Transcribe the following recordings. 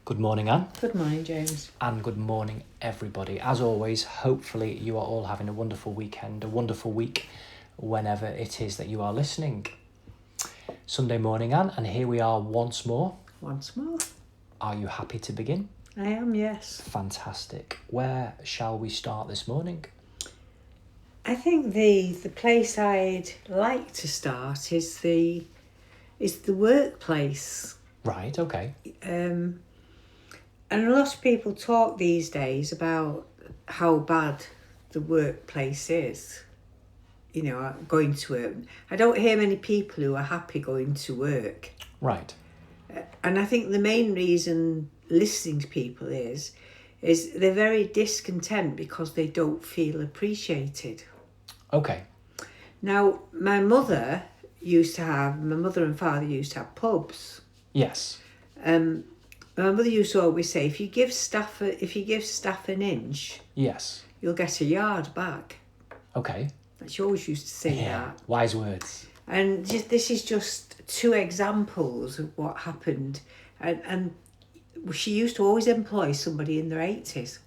Good morning, Anne. Good morning, James. And good morning, everybody. As always, hopefully you are all having a wonderful weekend, a wonderful week, whenever it is that you are listening. Sunday morning, Anne, and here we are once more. Once more. Are you happy to begin? I am, yes. Fantastic. Where shall we start this morning? I think the place I'd like to start is the workplace. Right, okay. And a lot of people talk these days about how bad the workplace is. You know, going to work. I don't hear many people who are happy going to work. Right. And I think the main reason listening to people is they're very discontent because they don't feel appreciated. Okay. Now, my mother and father used to have pubs. Yes. My mother used to always say, if you give staff an inch, Yes. you'll get a yard back. Okay. She always used to say that. Wise words. And this is just two examples of what happened. And she used to always employ somebody in their 80s.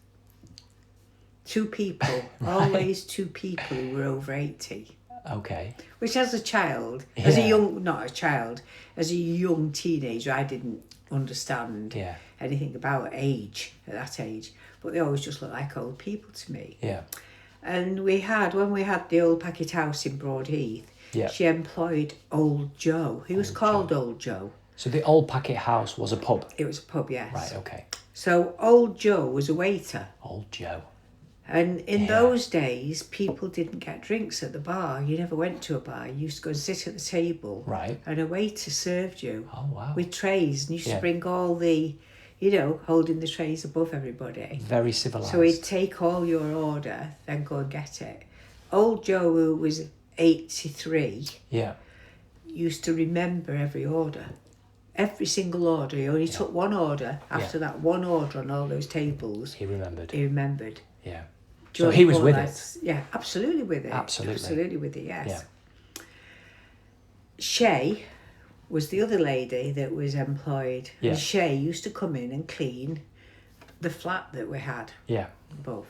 Two people, Right. always two people who were over 80. Okay. Which as a child, as a young teenager, I didn't understand anything about age at that age. But they always just looked like old people to me. Yeah. And when we had the old packet house in Broadheath, she employed Old Joe. He was called Old Joe. So the Old Packet House was a pub? It was a pub, yes. Right, okay. So Old Joe was a waiter. Old Joe. And in those days, people didn't get drinks at the bar. You never went to a bar. You used to go and sit at the table. Right. And a waiter served you. Oh, wow. With trays. And you used to bring all the, holding the trays above everybody. Very civilised. So he'd take all your order, then go and get it. Old Joe, who was 83, used to remember every order. Every single order. He only took one order. After that one order on all those tables, He remembered. Yeah. So George he was with Paulette, it. Yeah, absolutely with it. Absolutely with it, yes. Yeah. Shay was the other lady that was employed. Yeah. And Shay used to come in and clean the flat that we had Yeah. above.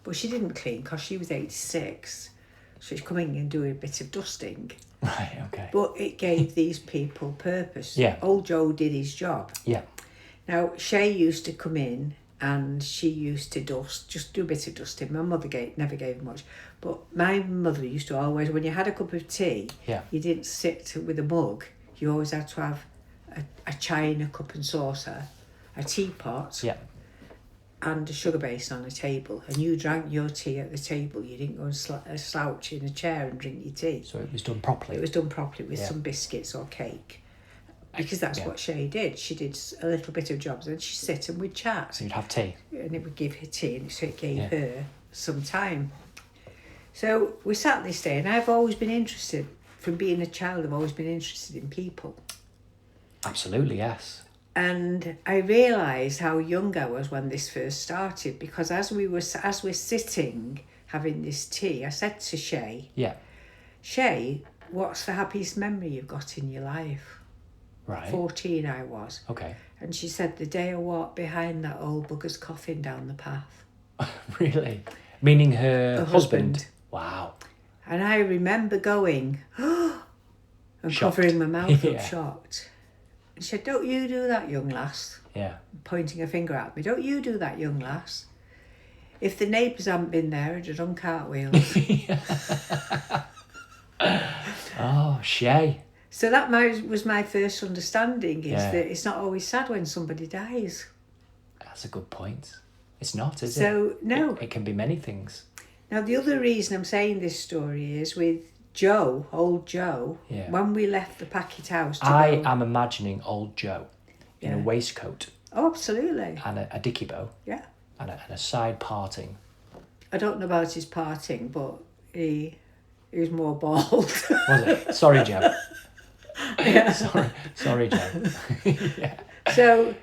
But she didn't clean because she was 86. So she's coming and doing a bit of dusting. Right, okay. But it gave these people purpose. Yeah. Old Joe did his job. Yeah. Now, Shay used to come in and she used to dust, just do a bit of dusting. My mother never gave much. But my mother used to always, when you had a cup of tea, you didn't sit with a mug. You always had to have a china cup and saucer, a teapot, and a sugar basin on a table. And you drank your tea at the table. You didn't go and slouch in a chair and drink your tea. So it was done properly. It was done properly with some biscuits or cake. Because that's what Shay did. She did a little bit of jobs and she'd sit and we'd chat. So you'd have tea. And it would give her tea and so it gave her some time. So we sat this day and I've always been interested, from being a child, I've always been interested in people. Absolutely, yes. And I realised how young I was when this first started, because as we're sitting having this tea, I said to Shay, Shay, what's the happiest memory you've got in your life? Right. 14 I was. Okay. And she said, the day I walked behind that old bugger's coffin down the path. Really? Meaning her The husband? Wow. And I remember going, and Shocked. covering my mouth up, shocked. And she said, don't you do that, young lass. Yeah. Pointing a finger at me. Don't you do that, young lass. If the neighbours hadn't been there, I'd have done cartwheels. Oh, Shay. So that was my first understanding, is that it's not always sad when somebody dies. That's a good point. It's not, is it? So, no. It can be many things. Now, the other reason I'm saying this story is with Joe, Old Joe, when we left the packet house I am imagining Old Joe in a waistcoat. Oh, absolutely. And a dicky bow. Yeah. And a side parting. I don't know about his parting, but he was more bald. Was it? Sorry, Joe. Yeah. Sorry, Joe. So,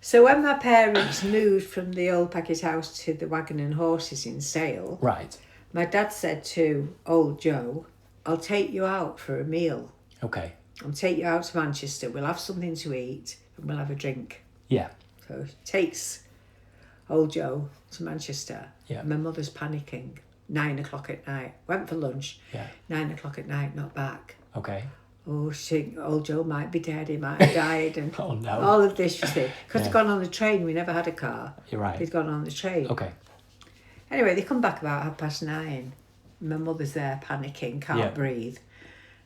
so when my parents moved from the old packet house to the Wagon and Horses in Sale, right, my dad said to Old Joe, I'll take you out for a meal. Okay. I'll take you out to Manchester. We'll have something to eat and we'll have a drink. Yeah. So she takes old Joe to Manchester. Yeah. My mother's panicking. 9 o'clock at night. Went for lunch. Yeah. 9 o'clock at night, not back. Okay. Oh, old Joe might be dead, he might have died. And Oh, no. all of this, you see. Because Yeah. they'd gone on the train, we never had a car. You're right. They'd gone on the train. Okay. Anyway, they come back about 9:30. My mother's there panicking, can't breathe.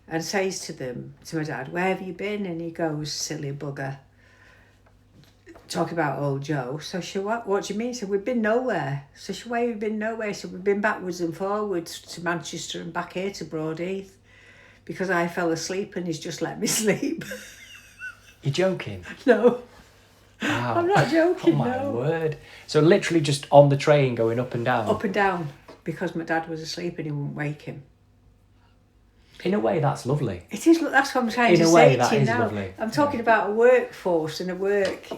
And says to my dad, where have you been? And he goes, silly bugger. Talk about old Joe. So she, what do you mean? So we've been nowhere. So she, why have you been nowhere? So we've been backwards and forwards to Manchester and back here to Broadheath. Because I fell asleep and he's just let me sleep. You're joking? No. Wow. I'm not joking, Oh, my no. word. So literally just on the train going up and down? Up and down. Because my dad was asleep and he wouldn't wake him. In a way, that's lovely. It is. That's what I'm trying to In a say way, to that you is now. lovely. I'm talking about a workforce and a work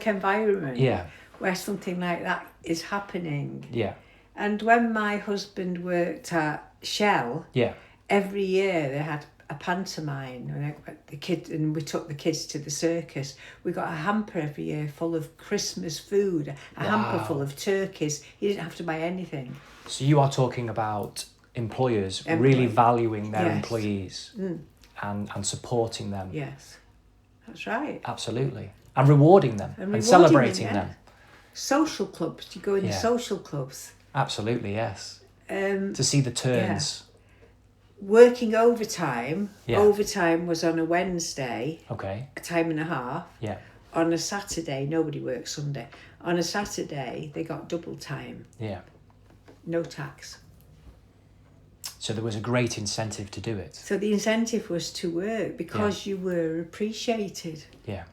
environment. Yeah. Where something like that is happening. Yeah. And when my husband worked at Shell, Yeah. every year they had a pantomime, and we took the kids to the circus. We got a hamper every year full of Christmas food, a hamper full of turkeys. You didn't have to buy anything. So you are talking about employers really valuing their employees and supporting them. Yes, that's right. Absolutely. And rewarding them and celebrating them. Social clubs, you go in the social clubs. Absolutely, yes. To see the turns. Working overtime. Yeah. Overtime was on a Wednesday. Okay. A time and a half. Yeah. On a Saturday, nobody works Sunday. On a Saturday, they got double time. Yeah. No tax. So there was a great incentive to do it. So the incentive was to work because you were appreciated. Yeah.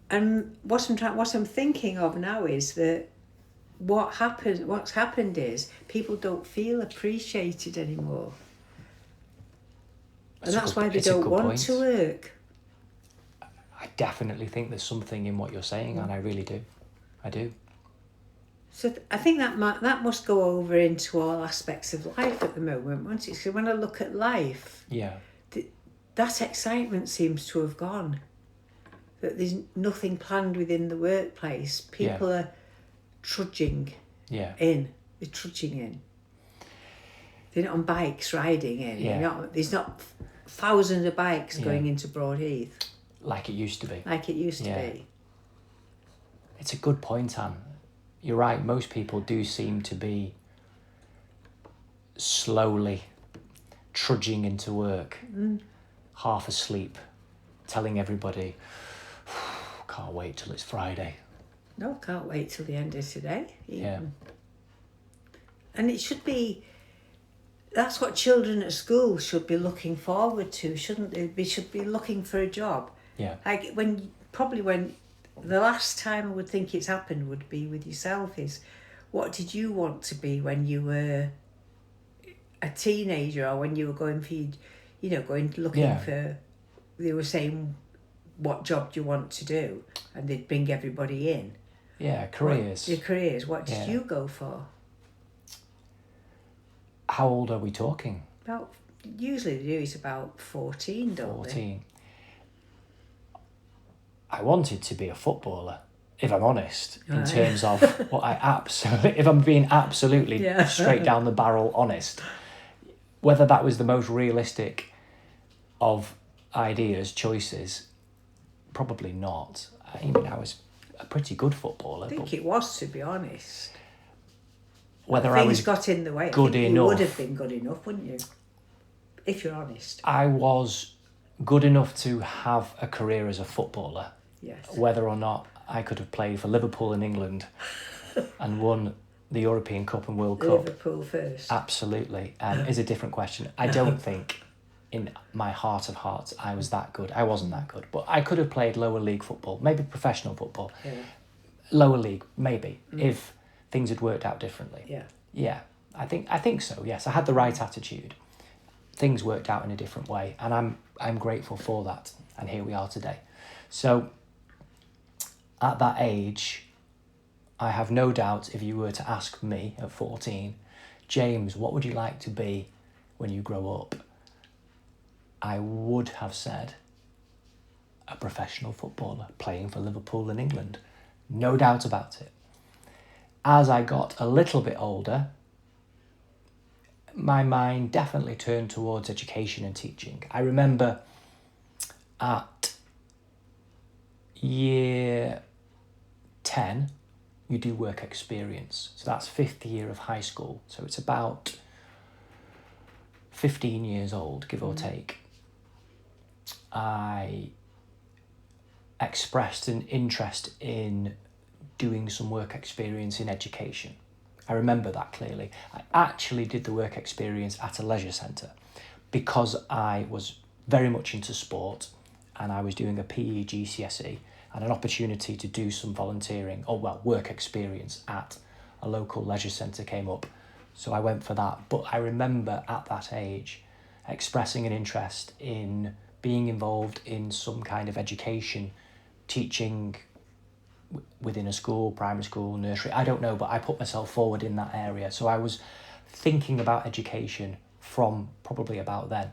And what I'm thinking of now is that what's happened is people don't feel appreciated anymore. And that's why they don't want to work. I definitely think there's something in what you're saying, and I really do. I do. So I think that must go over into all aspects of life at the moment, won't it? So when I look at life, that excitement seems to have gone. That there's nothing planned within the workplace. People are trudging in. They're trudging in. They're not on bikes riding in. There's not thousands of bikes going into Broadheath. Like it used to be. Like it used to be. It's a good point, Anne. You're right, most people do seem to be slowly trudging into work, half asleep, telling everybody, can't wait till it's Friday. No, can't wait till the end of today. Even. Yeah. And it should be, that's what children at school should be looking forward to, shouldn't they? They should be looking for a job. Yeah. Like when the last time I would think it's happened would be with yourself is, what did you want to be when you were a teenager, or when you were going for, looking for, they were saying, what job do you want to do? And they'd bring everybody in. Yeah, careers. Your careers. What did you go for? How old are we talking? Usually they do it about 14, don't 14. I wanted to be a footballer, if I'm honest, in terms of what if I'm being absolutely straight down the barrel honest, whether that was the most realistic of ideas, choices, probably not. I was a pretty good footballer. I think it was, to be honest. Whether Things I was got in the way. good enough. You would have been good enough, wouldn't you? If you're honest. I was good enough to have a career as a footballer. Yes. Whether or not I could have played for Liverpool in England and won the European Cup and World Cup. Liverpool first. Absolutely. Is a different question. I don't think in my heart of hearts I was that good. I wasn't that good. But I could have played lower league football, maybe professional football. Yeah. Lower league, maybe, if things had worked out differently. Yeah. Yeah. I think so, yes. I had the right attitude. Things worked out in a different way, and I'm grateful for that. And here we are today. So at that age, I have no doubt, if you were to ask me at 14, James, what would you like to be when you grow up? I would have said a professional footballer playing for Liverpool in England. No doubt about it. As I got a little bit older, my mind definitely turned towards education and teaching. I remember at year 10, you do work experience. So that's 5th year of high school. So it's about 15 years old, give or take. I expressed an interest in doing some work experience in education. I remember that clearly. I actually did the work experience at a leisure centre because I was very much into sport and I was doing a PE GCSE, and an opportunity to do some volunteering, work experience at a local leisure centre came up. So I went for that. But I remember at that age expressing an interest in being involved in some kind of education, teaching within a school, primary school, nursery, I don't know, but I put myself forward in that area. So I was thinking about education from probably about then.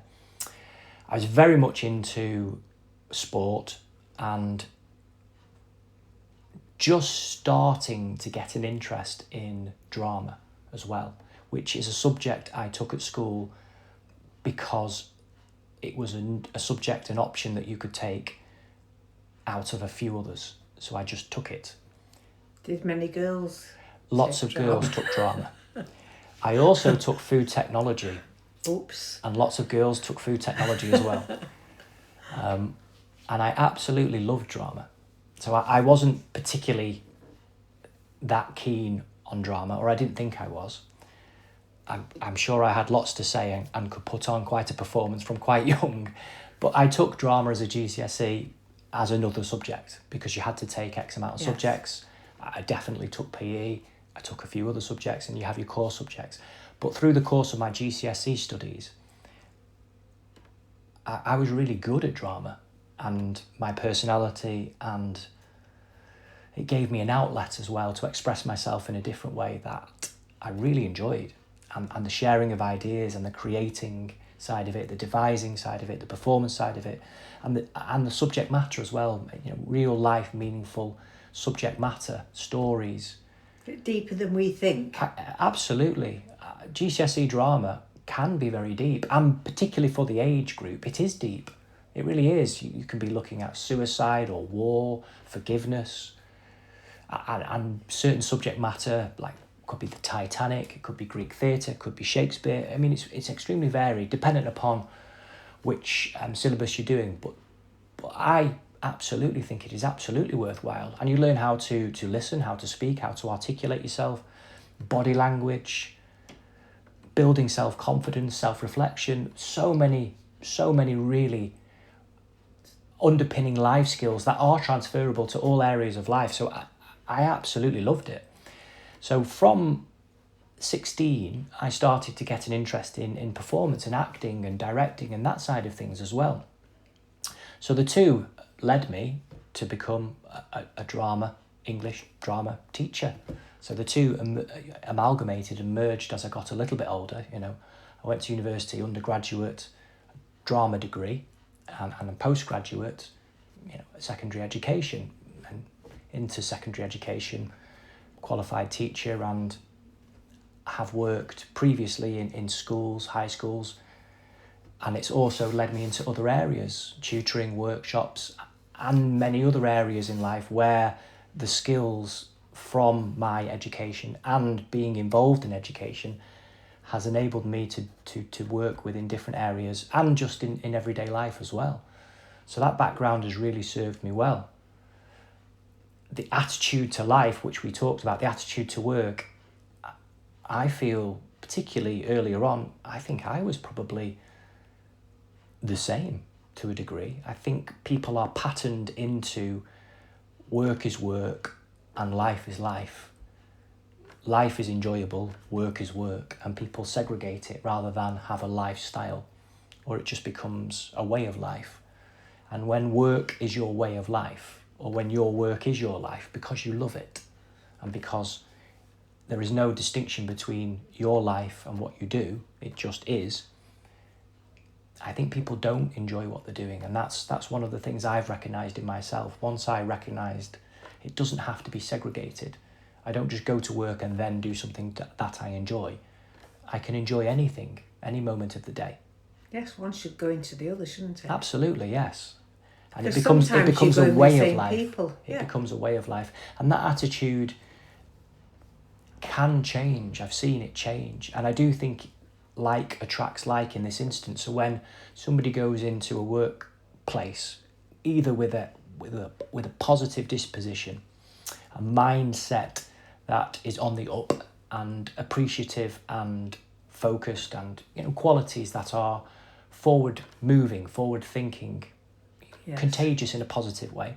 I was very much into sport and just starting to get an interest in drama as well, which is a subject I took at school because it was a subject, an option that you could take out of a few others. So I just took it. Did many girls? Lots of girls took drama. I also took food technology. Oops. And lots of girls took food technology as well. And I absolutely loved drama. So I wasn't particularly that keen on drama, or I didn't think I was. I'm sure I had lots to say and could put on quite a performance from quite young, but I took drama as a GCSE as another subject because you had to take X amount of subjects. I definitely took PE, I took a few other subjects, and you have your core subjects. But through the course of my GCSE studies, I was really good at drama and my personality, and it gave me an outlet as well to express myself in a different way that I really enjoyed. And the sharing of ideas and the creating side of it, the devising side of it, the performance side of it, and the subject matter as well, real life, meaningful subject matter, stories. A bit deeper than we think. Absolutely. GCSE drama can be very deep, and particularly for the age group, it is deep. It really is. You can be looking at suicide or war, forgiveness, and certain subject matter, like could be the Titanic, it could be Greek theatre, it could be Shakespeare. I mean, it's extremely varied, dependent upon which syllabus you're doing. But I absolutely think it is absolutely worthwhile. And you learn how to listen, how to speak, how to articulate yourself, body language, building self-confidence, self-reflection, so many really underpinning life skills that are transferable to all areas of life. So I absolutely loved it. So from 16, I started to get an interest in performance and acting and directing and that side of things as well. So the two led me to become a English drama teacher. So the two amalgamated and merged as I got a little bit older. I went to university, undergraduate drama degree, and a postgraduate, secondary education, and into secondary education, qualified teacher, and have worked previously in schools, high schools, and it's also led me into other areas, tutoring, workshops, and many other areas in life where the skills from my education and being involved in education has enabled me to work within different areas and just in everyday life as well. So that background has really served me well. The attitude to life, which we talked about, the attitude to work, I feel particularly earlier on, I think I was probably the same to a degree. I think people are patterned into work is work and life is life. Life is enjoyable, work is work, and people segregate it rather than have a lifestyle, or it just becomes a way of life. And when work is your way of life, or when your work is your life because you love it, and because there is no distinction between your life and what you do, it just is, I think people don't enjoy what they're doing, and that's one of the things I've recognised in myself. Once I recognised it doesn't have to be segregated. I don't just go to work and then do something that I enjoy. I can enjoy anything, any moment of the day. Yes, one should go into the other, shouldn't it? Absolutely, yes. And it Because becomes a way of life. People. It becomes a way of life. And that attitude can change. I've seen it change. And I do think like attracts like in this instance. So when somebody goes into a workplace, either with a positive disposition, a mindset that is on the up and appreciative and focused, and qualities that are forward moving, forward thinking, yes, contagious in a positive way,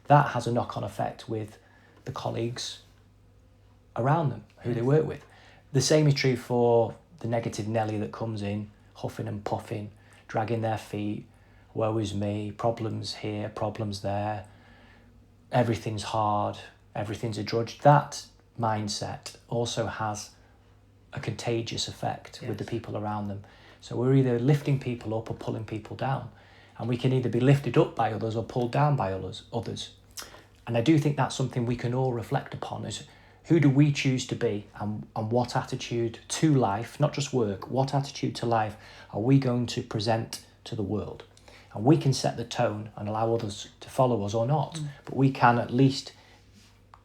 that has a knock-on effect with the colleagues around them who they work with. The same is true for the negative Nelly that comes in, huffing and puffing, dragging their feet, woe is me, problems here, problems there, everything's hard, everything's a drudge. That mindset also has a contagious effect, yes, with the people around them. So we're either lifting people up or pulling people down. And we can either be lifted up by others or pulled down by others. And I do think that's something we can all reflect upon, is who do we choose to be, and what attitude to life, not just work, what attitude to life are we going to present to the world? And we can set the tone and allow others to follow us or not, but we can at least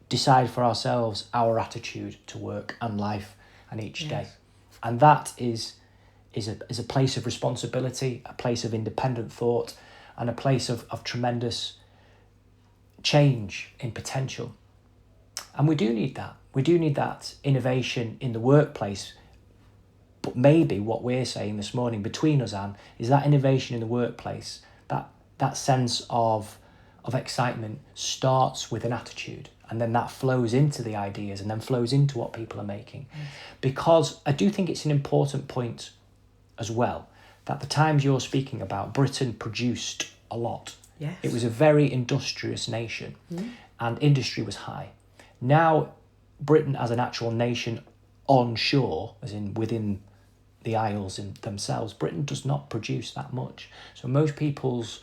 decide for ourselves our attitude to work and life and each, yes, day. And that is a place of responsibility, a place of independent thought, and a place of tremendous change in potential. And we do need that. We do need that innovation in the workplace. But maybe what we're saying this morning between us, Anne, is that innovation in the workplace, that sense of excitement starts with an attitude, and then that flows into the ideas and then flows into what people are making. Yes. Because I do think it's an important point as well, that the times you're speaking about, Britain produced a lot. Yes. It was a very industrious nation, and industry was high. Now, Britain as an actual nation onshore, as in within the Isles in themselves, Britain does not produce that much. So most people's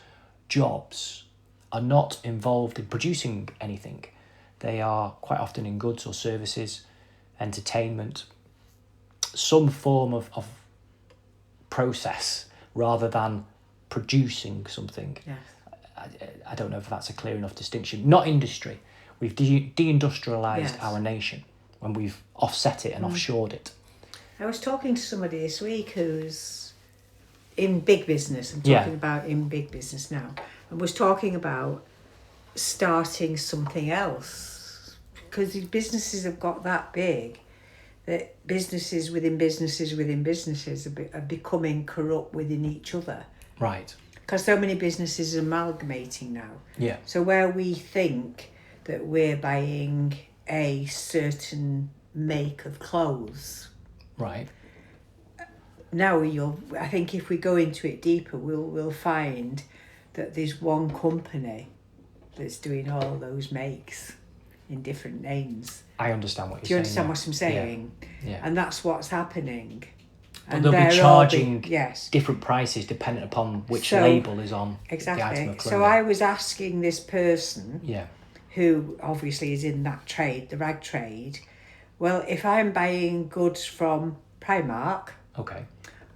jobs are not involved in producing anything. They are quite often in goods or services, entertainment, some form of process rather than producing something. Yes. I don't know if that's a clear enough distinction. Not industry. We've deindustrialised, yes, our nation when we've offset it and offshored it. I was talking to somebody this week who's in big business. I'm talking about in big business now. And was talking about starting something else. Because these businesses have got that big that businesses within businesses within businesses are becoming corrupt within each other. Right. Because so many businesses are amalgamating now. Yeah. So where we think that we're buying a certain make of clothes. Right. Now I think if we go into it deeper, we'll find that there's one company that's doing all those makes in different names. I understand what you're saying. Do you understand what I'm saying? Yeah. And that's what's happening. But they'll be charging different prices depending upon which label is on the item of clothing. So I was asking this person, yeah, who obviously is in that trade, the rag trade, well, if I'm buying goods from Primark, okay,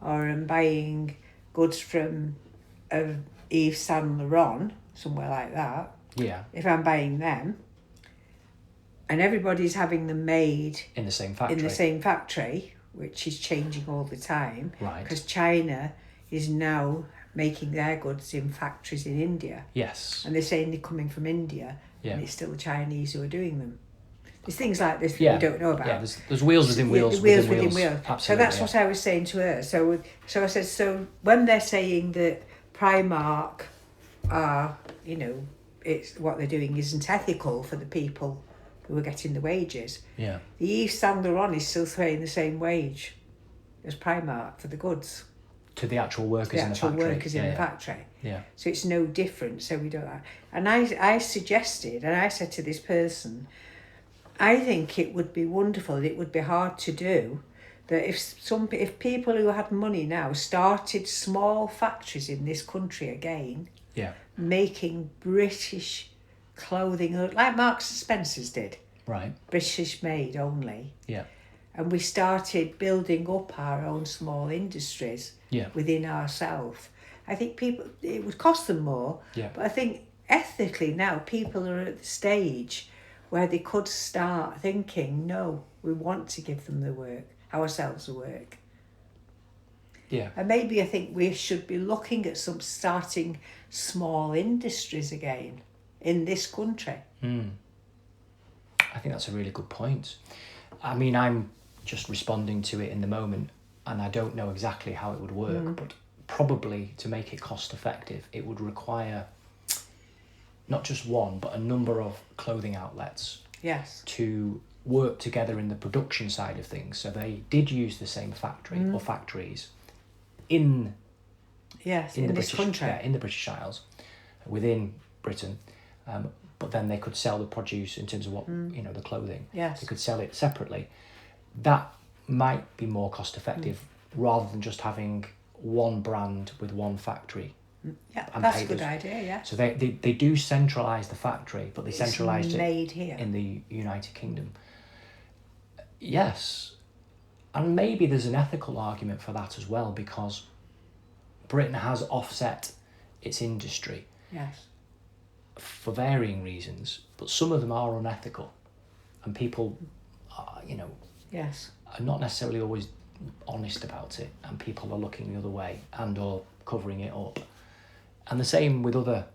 or I'm buying goods from Yves Saint Laurent, somewhere like that, yeah, if I'm buying them, and everybody's having them made in the same factory, which is changing all the time, right? Because China is now making their goods in factories in India. Yes. And they're saying they're coming from India, and it's still the Chinese who are doing them. There's things like this that we don't know about. Yeah, there's wheels within wheels. Wheels within wheels. Absolutely, so that's what I was saying to her. So I said, so when they're saying that Primark are, it's what they're doing isn't ethical for the people who are getting the wages. Yeah. The Yves Saint Laurent is still paying the same wage as Primark for the goods. To the actual workers in the factory. In the factory. Yeah. So it's no different. So we don't. And I suggested, and I said to this person, I think it would be wonderful. It would be hard to do, that if people who had money now started small factories in this country again, making British clothing like Marks and Spencer's did, right, British made only, and we started building up our own small industries within ourselves, I think it would cost them more, but I think ethically now people are at the stage where they could start thinking, no, we want to give them ourselves the work. Yeah. And maybe I think we should be looking at starting small industries again in this country. I think that's a really good point. I mean, I'm just responding to it in the moment, and I don't know exactly how it would work, but probably to make it cost effective, it would require not just one, but a number of clothing outlets to work together in the production side of things. So they did use the same factory or factories in this British country, in the British Isles, within Britain, but then they could sell the produce in terms of what the clothing. Yes, they could sell it separately. That might be more cost effective rather than just having one brand with one factory. Yeah, that's a good idea. Yeah. So they do centralise the factory, but they centralised it here in the United Kingdom. Yes, and maybe there's an ethical argument for that as well, because Britain has offset its industry. Yes. For varying reasons, but some of them are unethical, and people, are not necessarily always honest about it, and people are looking the other way and or covering it up. And the same with other,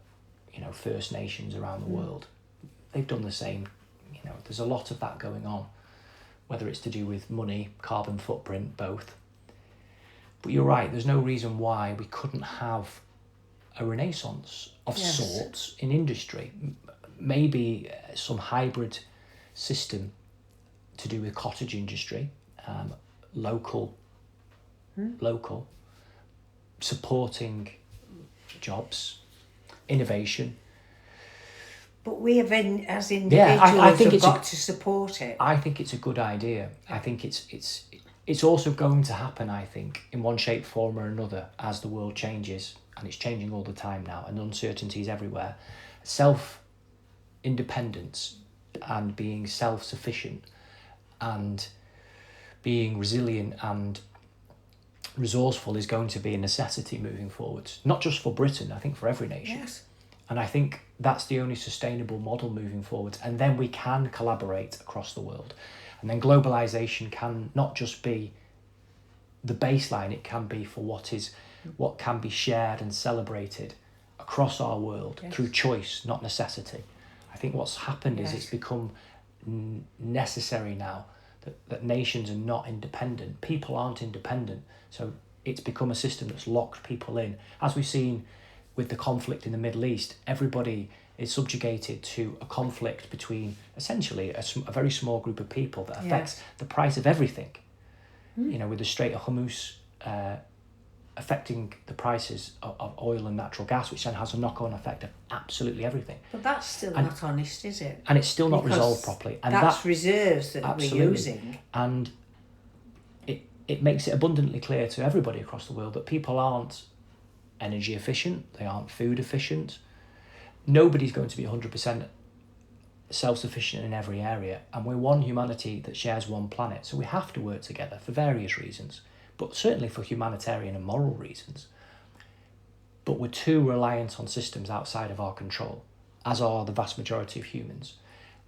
First Nations around the world. They've done the same. There's a lot of that going on, whether it's to do with money, carbon footprint, both. But you're right, there's no reason why we couldn't have a renaissance of sorts in industry. Maybe some hybrid system to do with cottage industry, local, supporting jobs, innovation. But we have, as individuals, have got to support it. I think it's a good idea. I think it's also going to happen, I think, in one shape, form or another as the world changes, and it's changing all the time now, and uncertainties everywhere. Self-independence and being self-sufficient and being resilient and resourceful is going to be a necessity moving forwards, not just for Britain, I think for every nation. Yes. And I think that's the only sustainable model moving forwards. And then we can collaborate across the world. And then globalization can not just be the baseline, it can be for what can be shared and celebrated across our world through choice, not necessity. I think what's happened is it's become necessary now that nations are not independent. People aren't independent. So it's become a system that's locked people in. As we've seen with the conflict in the Middle East, everybody is subjugated to a conflict between essentially a very small group of people that affects the price of everything. With the Strait of Hormuz affecting the prices of oil and natural gas, which then has a knock-on effect of absolutely everything. But that's still not honest, is it? And it's still not resolved properly. And that's reserves that we're using. And it makes it abundantly clear to everybody across the world that people aren't energy efficient, they aren't food efficient. Nobody's going to be 100% self-sufficient in every area, and we're one humanity that shares one planet, so we have to work together for various reasons, but certainly for humanitarian and moral reasons. But we're too reliant on systems outside of our control, as are the vast majority of humans,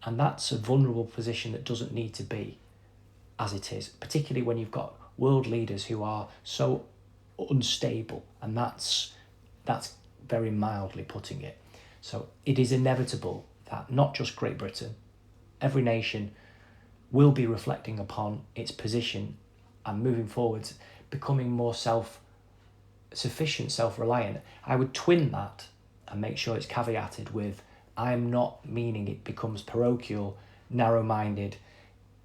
and that's a vulnerable position that doesn't need to be as it is, particularly when you've got world leaders who are so unstable, and that's very mildly putting it. So it is inevitable that not just Great Britain, every nation will be reflecting upon its position and moving forwards, becoming more self-sufficient, self-reliant. I would twin that and make sure it's caveated with, I am not meaning it becomes parochial, narrow-minded,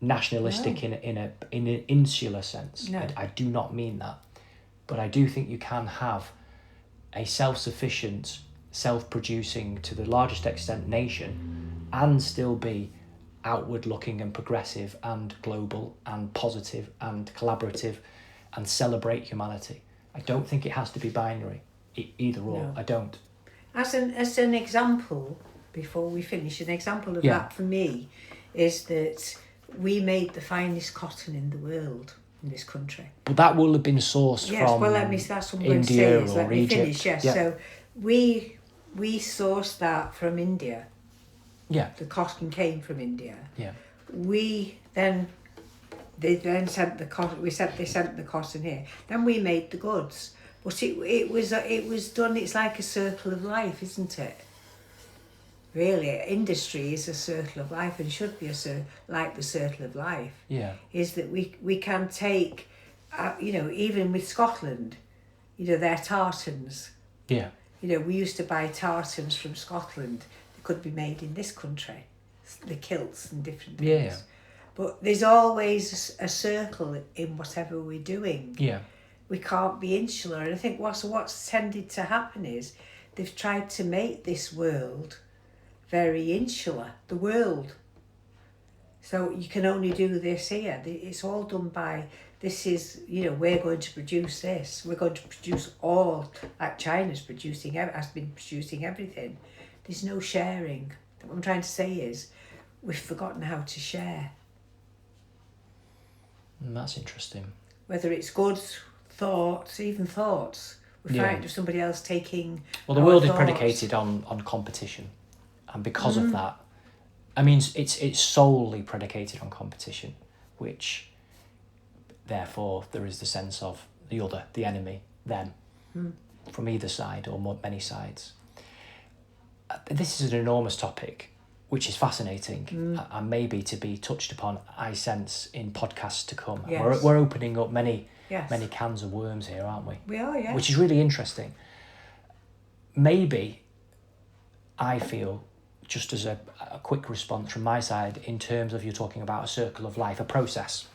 nationalistic in an insular sense. No. I do not mean that. But I do think you can have a self-sufficient, self-producing to the largest extent nation and still be outward looking and progressive and global and positive and collaborative and celebrate humanity. I don't think it has to be binary, either or. No. I don't. As an example, before we finish, an example of that for me is that we made the finest cotton in the world in this country. But that will have been sourced from that's what I'm India going to say. or Egypt. Finish, yes. Yeah. So we sourced that from India. Yeah. The cotton came from India. Yeah. They sent the cotton. They sent the cotton here. Then we made the goods. But it was done. It's like a circle of life, isn't it? Really, industry is a circle of life and should be like the circle of life. Yeah. Is that we can take, even with Scotland, their tartans. Yeah. We used to buy tartans from Scotland. They could be made in this country, the kilts and different things. Yeah. But there's always a circle in whatever we're doing. Yeah. We can't be insular. And I think what's tended to happen is they've tried to make this world very insular, the world. So you can only do this here. It's all done by, this is, we're going to produce this. We're going to produce all, like China's has been producing everything. There's no sharing. What I'm trying to say is we've forgotten how to share. That's interesting. Whether it's goods, thoughts, even thoughts. We find somebody else taking. Well, the world is predicated on competition, and because of that, I mean, it's solely predicated on competition, which, therefore, there is the sense of the other, the enemy, them, from either side or many sides. This is an enormous topic, which is fascinating and maybe to be touched upon, I sense, in podcasts to come. Yes. We're opening up many cans of worms here, aren't we? We are, yes. Which is really interesting. Maybe I feel, just as a quick response from my side, in terms of you're talking about a circle of life, a process.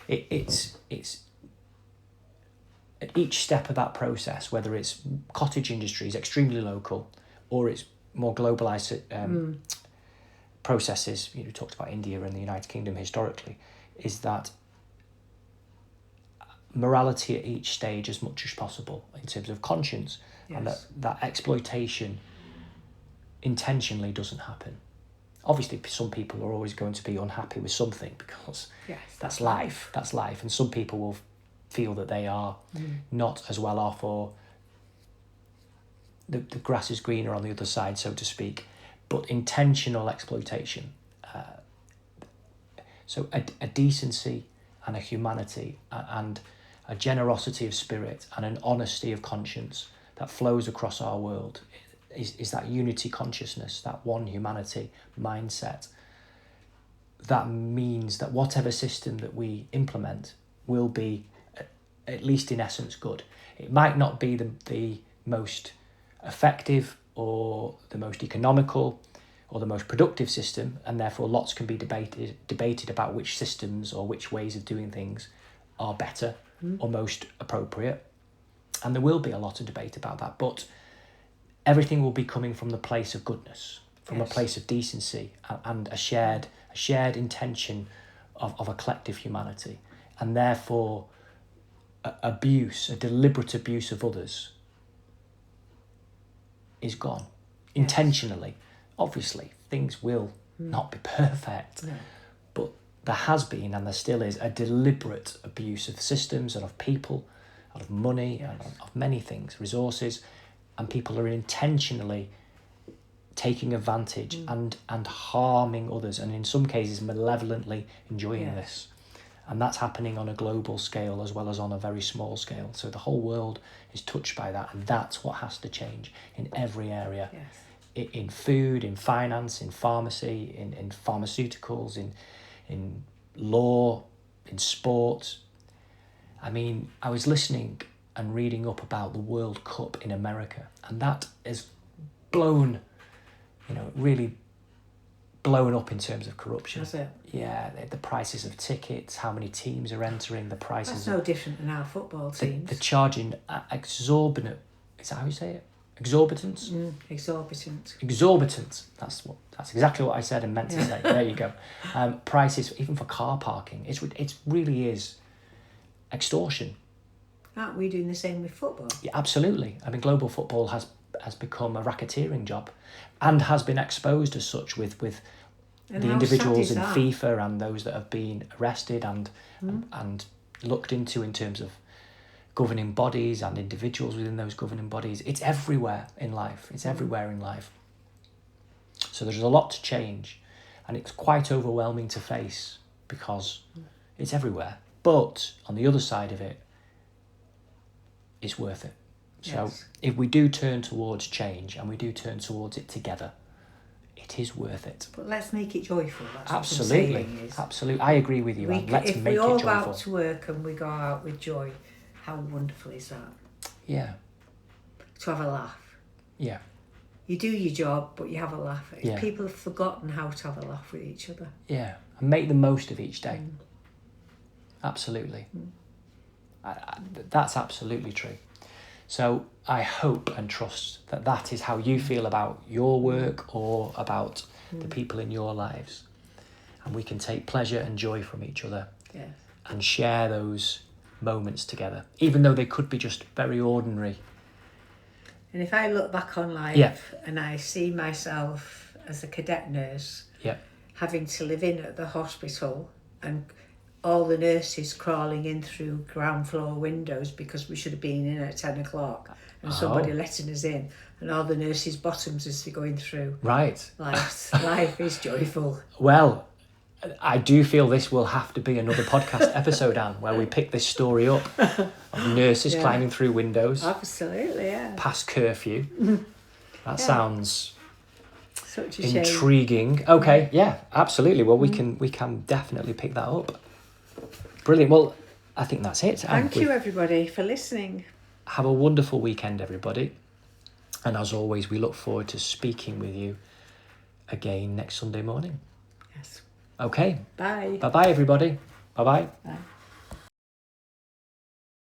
It's at each step of that process, whether it's cottage industries, extremely local, or it's more globalised processes, you talked about India and the United Kingdom historically, is that morality at each stage as much as possible in terms of conscience, and that exploitation intentionally doesn't happen. Obviously, some people are always going to be unhappy with something because that's life. That's life. And some people will feel that they are not as well off, or the grass is greener on the other side, so to speak. But intentional exploitation. So a decency and a humanity and a generosity of spirit and an honesty of conscience that flows across our world is that unity consciousness, that one humanity mindset. That means that whatever system that we implement will be, at least in essence, good. It might not be the most effective or the most economical or the most productive system, and therefore lots can be debated about which systems or which ways of doing things are better or most appropriate. And there will be a lot of debate about that, but everything will be coming from the place of goodness, from a place of decency and a shared intention of a collective humanity. And therefore a deliberate abuse of others is gone. Intentionally. Obviously, things will not be perfect, but there has been and there still is a deliberate abuse of systems and of people, of money, and of many things, resources, and people are intentionally taking advantage and harming others, and in some cases malevolently enjoying this. And that's happening on a global scale as well as on a very small scale. So the whole world is touched by that, and that's what has to change in every area. In food, in finance, in pharmacy, in pharmaceuticals, in law, in sport. I mean, I was listening and reading up about the World Cup in America, and that is really blown up in terms of corruption. Has it? Yeah, the prices of tickets, how many teams are entering, the prices. That's no different than our football teams. They're charging exorbitant. Is that how you say it? Exorbitant. Exorbitant. Exorbitant. That's exactly what I said and meant to say. There you go. Prices even for car parking. It really is extortion. Aren't we doing the same with football? Yeah, absolutely. I mean, global football has become a racketeering job, and has been exposed as such with the individuals in FIFA and those that have been arrested and looked into in terms of governing bodies and individuals within those governing bodies. It's everywhere in life. So there's a lot to change, and it's quite overwhelming to face because it's everywhere. But on the other side of it, it's worth it. So if we do turn towards change and we do turn towards it together, it is worth it. But let's make it joyful. That's absolutely, what I'm saying is. Absolutely. I agree with you. Let's make it joyful. If we all go out to work and we go out with joy, how wonderful is that? Yeah. To have a laugh. Yeah. You do your job, but you have a laugh. Yeah. People have forgotten how to have a laugh with each other. Yeah. And make the most of each day. Absolutely. That's absolutely true. So I hope and trust that that is how you feel about your work or about the people in your lives. And we can take pleasure and joy from each other and share those moments together, even though they could be just very ordinary. And if I look back on life and I see myself as a cadet nurse having to live in at the hospital and all the nurses crawling in through ground floor windows because we should have been in at 10 o'clock and somebody letting us in, and all the nurses' bottoms as they're going through. Right. Life is joyful. Well, I do feel this will have to be another podcast episode, Anne, where we pick this story up of nurses climbing through windows. Absolutely, past curfew. That sounds such a intriguing. Shame. Okay, yeah, absolutely. Well, we can definitely pick that up. Brilliant. Well, I think that's it. Thank you, everybody, for listening. Have a wonderful weekend, everybody. And as always, we look forward to speaking with you again next Sunday morning. Yes. Okay. Bye. Bye-bye, everybody. Bye-bye. Bye.